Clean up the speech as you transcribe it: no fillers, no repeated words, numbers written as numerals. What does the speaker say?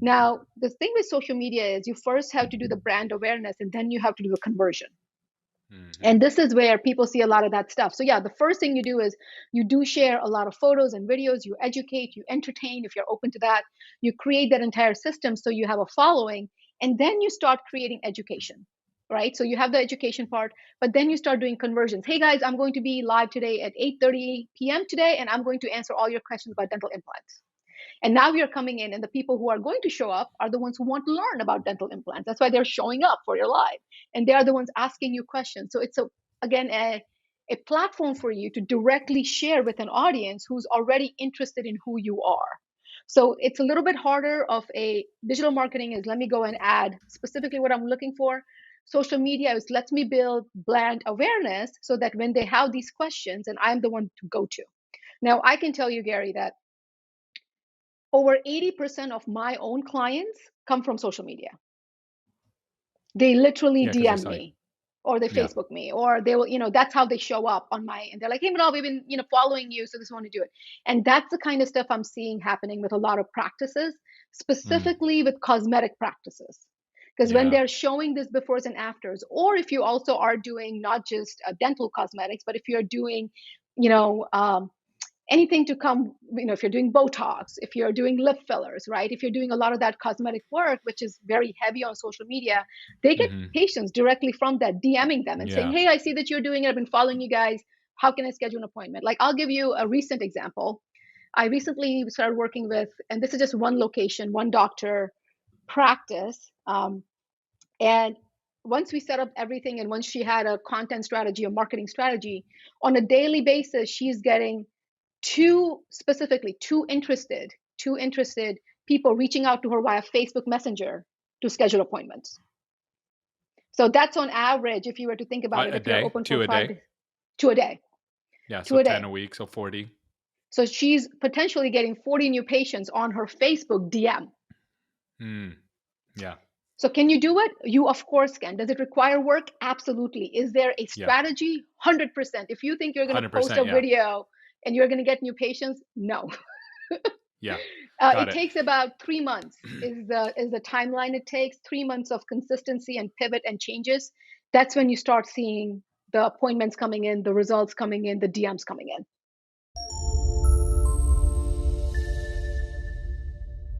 Now, the thing with social media is you first have to do the brand awareness and then you have to do the conversion. Mm-hmm. And this is where people see a lot of that stuff. So yeah, the first thing you do is you do share a lot of photos and videos, you educate, you entertain if you're open to that. You create that entire system so you have a following, and then you start creating education. Right? So you have the education part, but then you start doing conversions. Hey guys, I'm going to be live today at 8:30 p.m. today, and I'm going to answer all your questions about dental implants. And now you're coming in, and the people who are going to show up are the ones who want to learn about dental implants. That's why they're showing up for your live, and they are the ones asking you questions. So it's again a platform for you to directly share with an audience who's already interested in who you are. So it's a little bit harder of a digital marketing is let me go and add specifically what I'm looking for. Social media is let me build brand awareness so that when they have these questions, and I'm the one to go to. Now I can tell you, Gary, that over 80% of my own clients come from social media. They literally Yeah, because you DM saw. me or they Yeah. Facebook me, or they will, that's how they show up on my, and they're like, hey, Manal, we've been, following you. So just want to do it. And that's the kind of stuff I'm seeing happening with a lot of practices, Mm. specifically with cosmetic practices. Because when Yeah. they're showing this befores and afters, or if you also are doing not just dental cosmetics, but if you're doing, you know, anything to come, if you're doing Botox, if you're doing lip fillers, right? If you're doing a lot of that cosmetic work, which is very heavy on social media, they get Mm-hmm. patients directly from that, DMing them and saying, Yeah. hey, I see that you're doing it. I've been following you guys. How can I schedule an appointment? Like, I'll give you a recent example. I recently started working with, and this is just one location, one doctor practice. And once we set up everything, and once she had a content strategy, a marketing strategy, on a daily basis, she's getting two interested people reaching out to her via Facebook Messenger to schedule appointments. So that's on average, if you were to think about it, A if you're day, open for two a five day. days, two a day, Yeah, two so a 10 day. a week, so 40. So she's potentially getting 40 new patients on her Facebook DM. Mm. Yeah. So can you do it? You of course can. Does it require work? Absolutely. Is there a Yeah. strategy? 100%. If you think you're going to post 100%. a Yeah. video and you're going to get new patients, no. Yeah. Got It it. takes about 3 months is the timeline it takes. 3 months of consistency and pivot and changes. That's when you start seeing the appointments coming in, the results coming in, the DMs coming in.